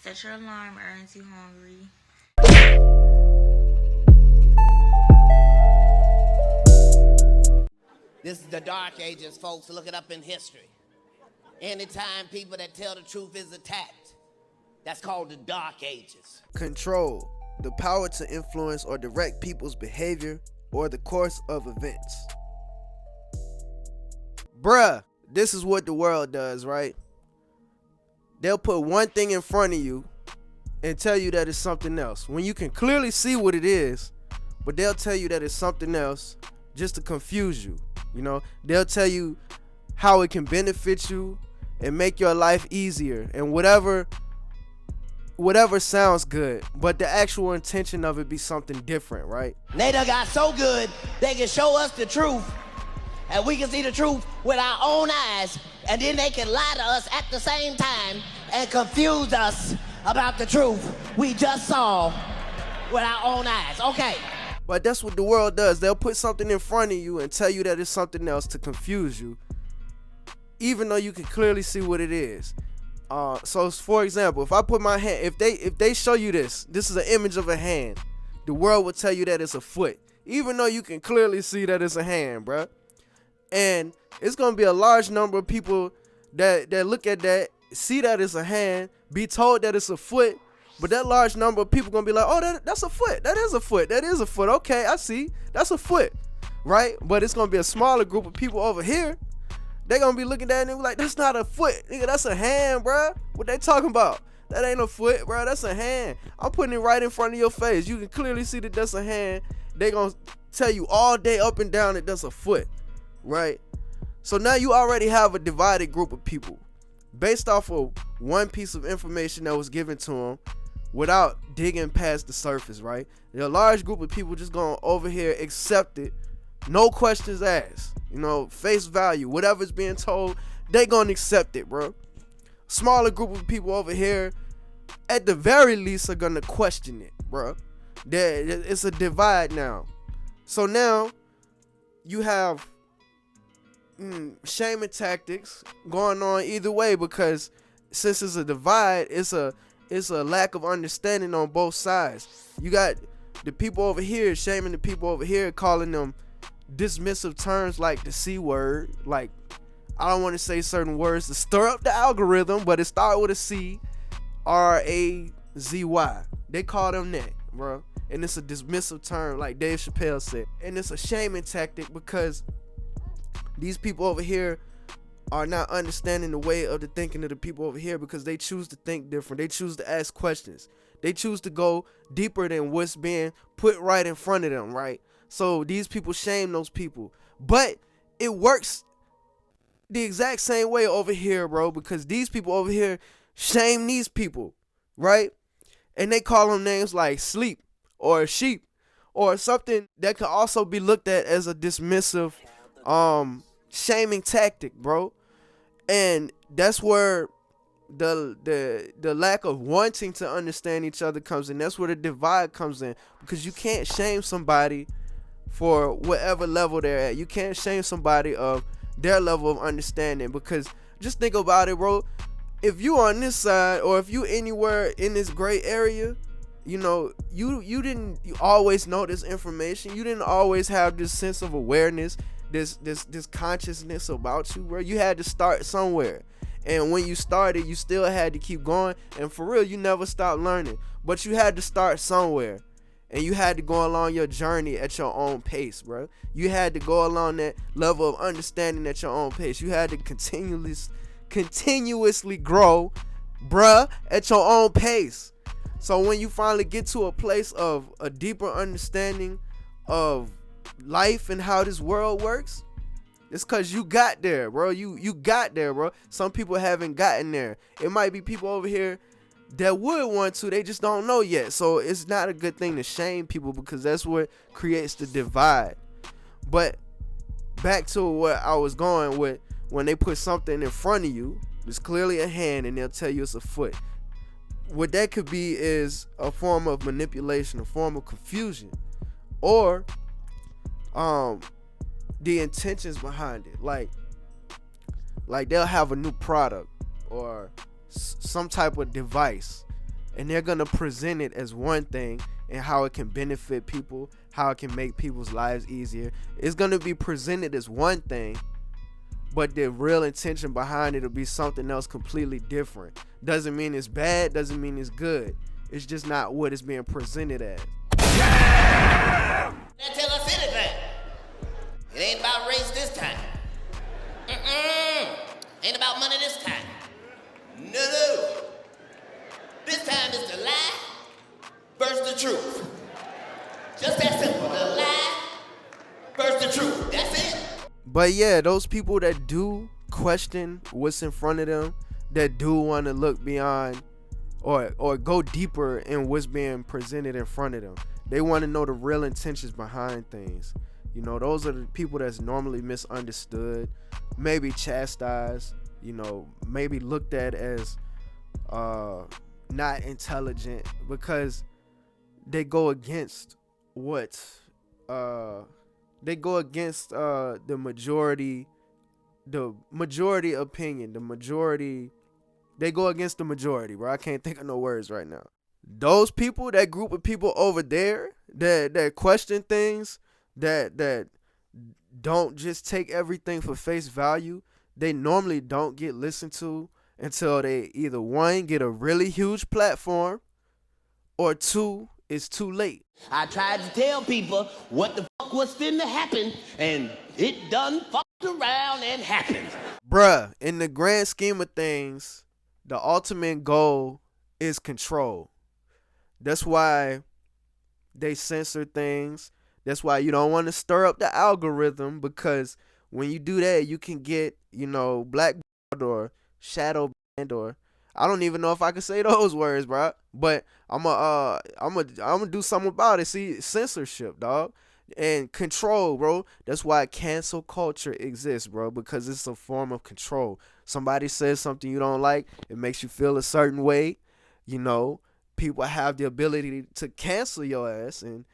Set your alarm, earns you hungry. This is the dark ages, folks. Look it up in history. Anytime people that tell the truth is attacked, that's called the dark ages. Control, the power to influence or direct people's behavior or the course of events. Bruh, this is what the world does, right? They'll put one thing in front of you and tell you that it's something else when you can clearly see what it is, but they'll tell you that it's something else just to confuse you. You know, they'll tell you how it can benefit you and make your life easier and whatever sounds good, but the actual intention of it be something different, right? They done got so good, they can show us the truth, and we can see the truth with our own eyes, and then they can lie to us at the same time and confuse us about the truth we just saw with our own eyes. Okay. But that's what the world does. They'll put something in front of you and tell you that it's something else to confuse you, even though you can clearly see what it is. So for example, if I put my hand, if they show you this is an image of a hand, the world will tell you that it's a foot, even though you can clearly see that it's a hand, bruh. And it's gonna be a large number of people that look at that, see that it's a hand, be told that it's a foot, but that large number of people gonna be like, oh, that's a foot, that is a foot, that is a foot, okay, I see, that's a foot, right? But it's gonna be a smaller group of people over here. They gonna be looking at it and be like, that's not a foot, nigga, that's a hand, bruh. What they talking about? That ain't a foot, bruh, that's a hand. I'm putting it right in front of your face. You can clearly see that that's a hand. They gonna tell you all day up and down that that's a foot, right? So now you already have a divided group of people based off of one piece of information that was given to them without digging past the surface, right? There's a large group of people just going over here, accept it, no questions asked, you know, face value, whatever's being told, they gonna accept it, bro. Smaller group of people over here, at the very least, are gonna question it, bro. It's a divide now. So now you have shaming tactics going on either way, because since it's a divide, it's a lack of understanding on both sides. You got the people over here shaming the people over here, calling them dismissive terms like the C word. Like, I don't want to say certain words to stir up the algorithm, but it starts with a C, R-A-Z-Y. They call them that, bro. And it's a dismissive term, like Dave Chappelle said. And it's a shaming tactic because these people over here are not understanding the way of the thinking of the people over here, because they choose to think different. They choose to ask questions. They choose to go deeper than what's being put right in front of them, right? So these people shame those people. But it works the exact same way over here, bro, because these people over here shame these people, right? And they call them names like sleep or sheep or something that could also be looked at as a dismissive shaming tactic, bro. And that's where the lack of wanting to understand each other comes in. That's where the divide comes in, because you can't shame somebody for whatever level they're at. You can't shame somebody of their level of understanding, because just think about it, bro. If you on this side, or if you anywhere in this gray area, you know, you didn't always know this information. You didn't always have this sense of awareness, this consciousness about you, bro. You had to start somewhere, and when you started, you still had to keep going. And for real, you never stopped learning, but you had to start somewhere, and you had to go along your journey at your own pace, bro. You had to go along that level of understanding at your own pace. You had to continuously grow, bruh, at your own pace. So when you finally get to a place of a deeper understanding of life and how this world works, it's because you got there, bro. You got there, bro. Some people haven't gotten there. It might be people over here that would want to, they just don't know yet. So it's not a good thing to shame people, because that's what creates the divide. But back to what I was going with, when they put something in front of you, it's clearly a hand, and they'll tell you it's a foot. What that could be is a form of manipulation, a form of confusion, or the intentions behind it. Like they'll have a new product or some type of device and they're gonna present it as one thing and how it can benefit people, how it can make people's lives easier. It's gonna be presented as one thing, but the real intention behind it will be something else completely different. Doesn't mean it's bad, doesn't mean it's good. It's just not what it's being presented as. That tell us anything. It ain't about race this time. Ain't about money this time. No. This time it's the lie versus the truth. Just that simple. The lie versus the truth. That's it. But yeah, those people that do question what's in front of them, that do want to look beyond or go deeper in what's being presented in front of them. They want to know the real intentions behind things. You know, those are the people that's normally misunderstood, maybe chastised, you know, maybe looked at as not intelligent because they go against what they go against the majority opinion, they go against the majority, bro. I can't think of no words right now. Those people, that group of people over there that question things, that don't just take everything for face value, they normally don't get listened to until they either one, get a really huge platform, or two, it's too late. I tried to tell people what the fuck was finna happen, and it done fucked around and happened. Bruh, in the grand scheme of things, the ultimate goal is control. That's why they censor things. That's why you don't want to stir up the algorithm, because when you do that, you can get, you know, blackballed or shadow banned, or I don't even know if I can say those words, bro. But I'm gonna do something about it. See, censorship, dog, and control, bro. That's why cancel culture exists, bro, because it's a form of control. Somebody says something you don't like, it makes you feel a certain way. You know, people have the ability to cancel your ass, and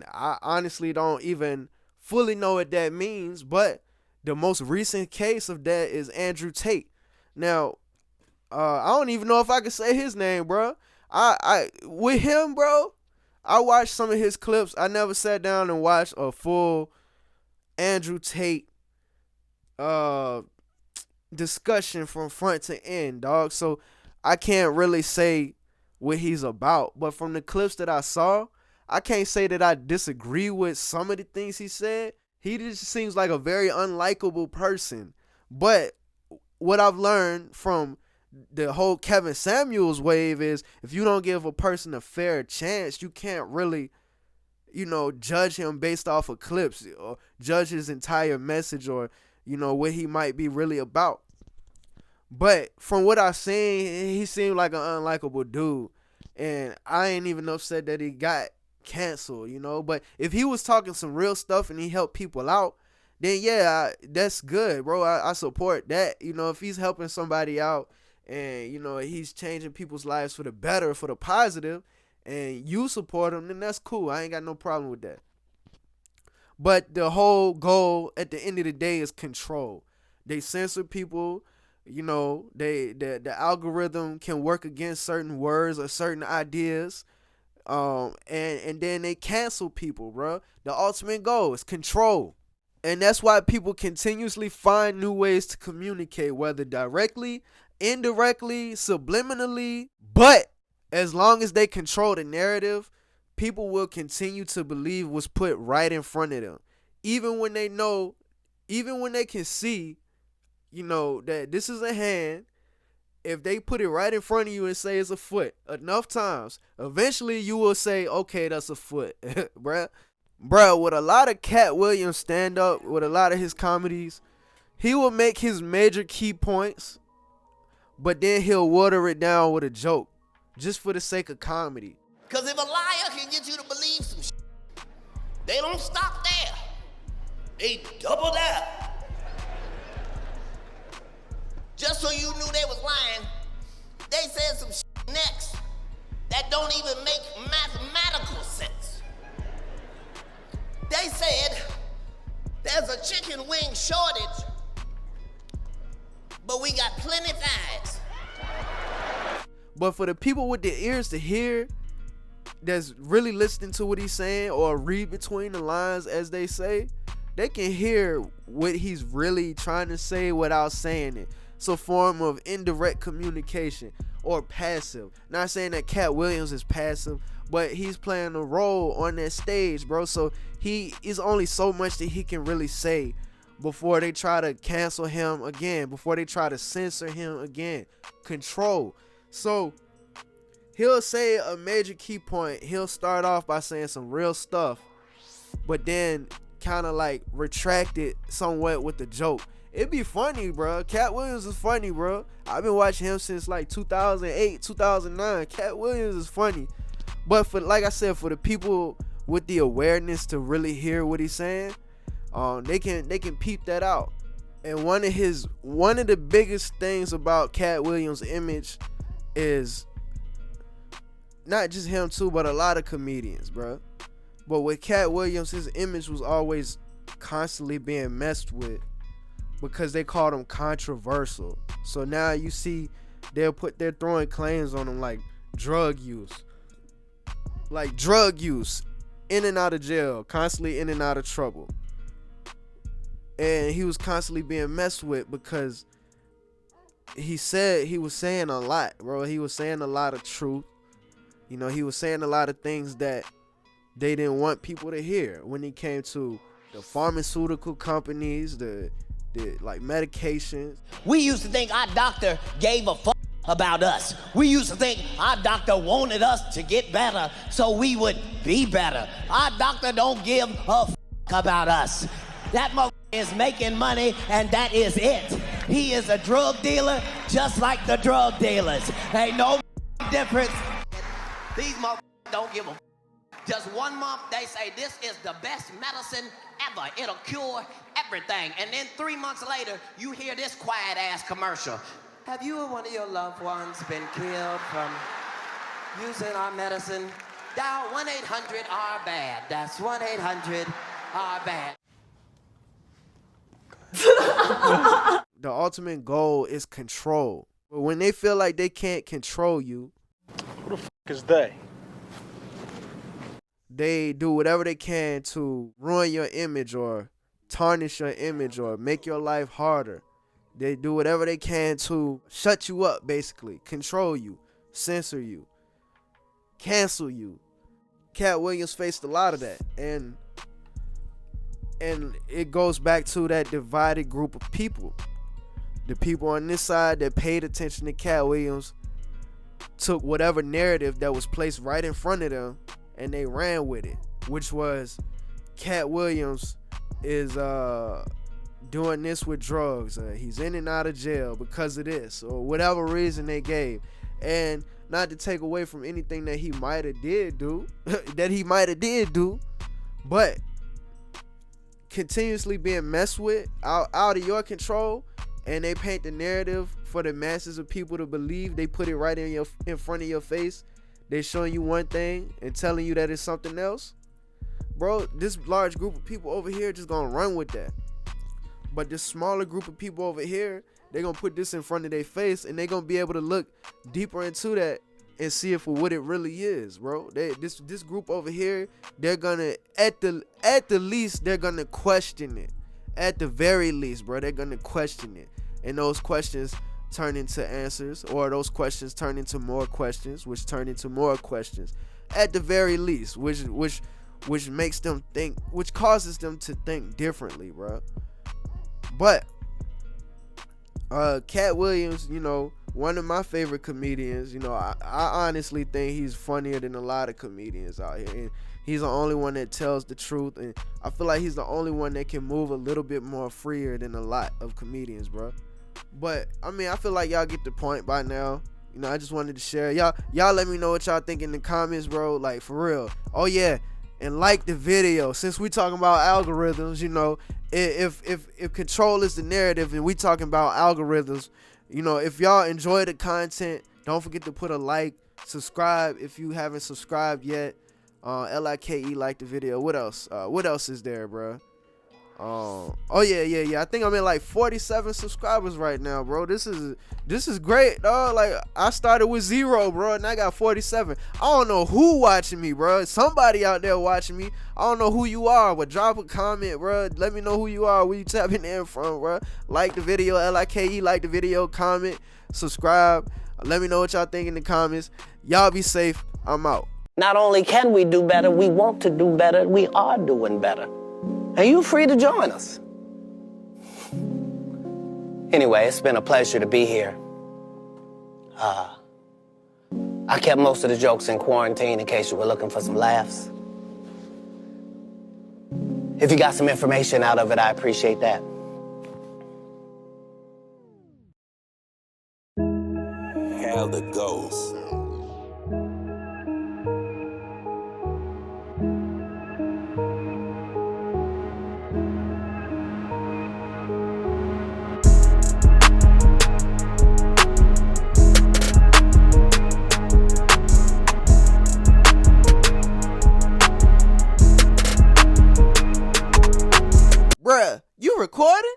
I honestly don't even fully know what that means, but the most recent case of that is Andrew Tate. Now, I don't even know if I can say his name, bro. I with him, bro, I watched some of his clips. I never sat down and watched a full Andrew Tate discussion from front to end, dog. So I can't really say what he's about. But from the clips that I saw, I can't say that I disagree with some of the things he said. He just seems like a very unlikable person. But what I've learned from the whole Kevin Samuels wave is, if you don't give a person a fair chance, you can't really, you know, judge him based off of clips or judge his entire message or, you know, what he might be really about. But from what I've seen, he seemed like an unlikable dude. And I ain't even upset that he got canceled, you know. But if he was talking some real stuff and he helped people out, then yeah, that's good, bro. I support that. You know, if he's helping somebody out and, you know, he's changing people's lives for the better, for the positive, and you support him, then that's cool. I ain't got no problem with that. But the whole goal at the end of the day is control. They censor people. You know, the algorithm can work against certain words or certain ideas, and then they cancel people, bro. The ultimate goal is control. And that's why people continuously find new ways to communicate, whether directly, indirectly, subliminally. But as long as they control the narrative, people will continue to believe what's put right in front of them. Even when they know, even when they can see, you know, that this is a hand, if they put it right in front of you and say it's a foot enough times, eventually you will say, okay, that's a foot. Bruh, with a lot of Katt Williams stand-up, with a lot of his comedies, he will make his major key points, but then he'll water it down with a joke, just for the sake of comedy. Because if a liar can get you to believe some shit, they don't stop there. They double down. Just so you knew they was lying, they said some shit next that don't even make mathematical sense. They said there's a chicken wing shortage, but we got plenty thighs. But for the people with their ears to hear, that's really listening to what he's saying or read between the lines, as they say, they can hear what he's really trying to say without saying it. It's a form of indirect communication or passive. Not saying that Katt Williams is passive, but he's playing a role on that stage, bro. So he is only so much that he can really say before they try to cancel him again, before they try to censor him again. Control. So he'll say a major key point. He'll start off by saying some real stuff, but then kind of like retract it somewhat with the joke. It'd be funny, bro. Katt Williams is funny, bro. I've been watching him since like 2008, 2009. Katt Williams is funny. But for, like I said, for the people with the awareness to really hear what he's saying, they can peep that out. And one of the biggest things about Katt Williams' image is not just him too, but a lot of comedians, bro. But with Katt Williams, his image was always constantly being messed with because they called him controversial. So now you see they're throwing claims on him like drug use, in and out of jail, constantly in and out of trouble. And he was constantly being messed with because he said he was saying a lot, bro. He was saying a lot of truth. You know, he was saying a lot of things that they didn't want people to hear when it came to the pharmaceutical companies, the like medications. We used to think our doctor gave a fuck about us. We used to think our doctor wanted us to get better so we would be better. Our doctor don't give a fuck about us. That motherfucker is making money and that is it. He is a drug dealer just like the drug dealers. Ain't no difference. These motherfuckers don't give a fuck. Just 1 month they say this is the best medicine ever. It'll cure everything. And then 3 months later, you hear this quiet ass commercial. Have you or one of your loved ones been killed from using our medicine? Dial 1-800-RBAD. That's 1-800-RBAD. The ultimate goal is control. But when they feel like they can't control you, who the fuck is they? They do whatever they can to ruin your image or tarnish your image or make your life harder. They do whatever they can to shut you up, basically. Control you, censor you, cancel you. Katt Williams faced a lot of that. And it goes back to that divided group of people. The people on this side that paid attention to Katt Williams took whatever narrative that was placed right in front of them and they ran with it, which was Katt Williams is doing this with drugs. He's in and out of jail because of this or whatever reason they gave. And not to take away from anything that he might have did do, but continuously being messed with out of your control, and they paint the narrative for the masses of people to believe. They put it right in front of your face. They're showing you one thing and telling you that it's something else. Bro, this large group of people over here just gonna run with that. But this smaller group of people over here, they're gonna put this in front of their face and they're gonna be able to look deeper into that and see it for what it really is, bro. This group over here, they're gonna at the least they're gonna question it. At the very least, bro, they're gonna question it. And those questions turn into answers, or those questions turn into more questions, which turn into more questions. At the very least, which makes them think, which causes them to think differently, bro. But Katt Williams, you know, one of my favorite comedians. You know, I honestly think he's funnier than a lot of comedians out here, and he's the only one that tells the truth, and I feel like he's the only one that can move a little bit more freer than a lot of comedians, bro. But I mean, I feel like y'all get the point by now. You know, I just wanted to share. Y'all let me know what y'all think in the comments, bro. Like, for real. Oh yeah, and like the video. Since we talking about algorithms, you know, if control is the narrative and we talking about algorithms, you know, if y'all enjoy the content, don't forget to put a like, subscribe if you haven't subscribed yet. LIKE, like the video. What else? What else is there, bro? Oh yeah. I think I'm at like 47 subscribers right now, bro. This is great, dog. Like, I started with 0, bro, and I got 47. I don't know who watching me, bro. Somebody out there watching me. I don't know who you are, but drop a comment, bro. Let me know who you are, where you tapping in from, bro. Like the video, LIKE, like the video, comment, subscribe. Let me know what y'all think in the comments. Y'all be safe. I'm out. Not only can we do better, we want to do better. We are doing better. And you're free to join us. Anyway, it's been a pleasure to be here. I kept most of the jokes in quarantine in case you were looking for some laughs. If you got some information out of it, I appreciate that. How the ghost. Bruh, you recording?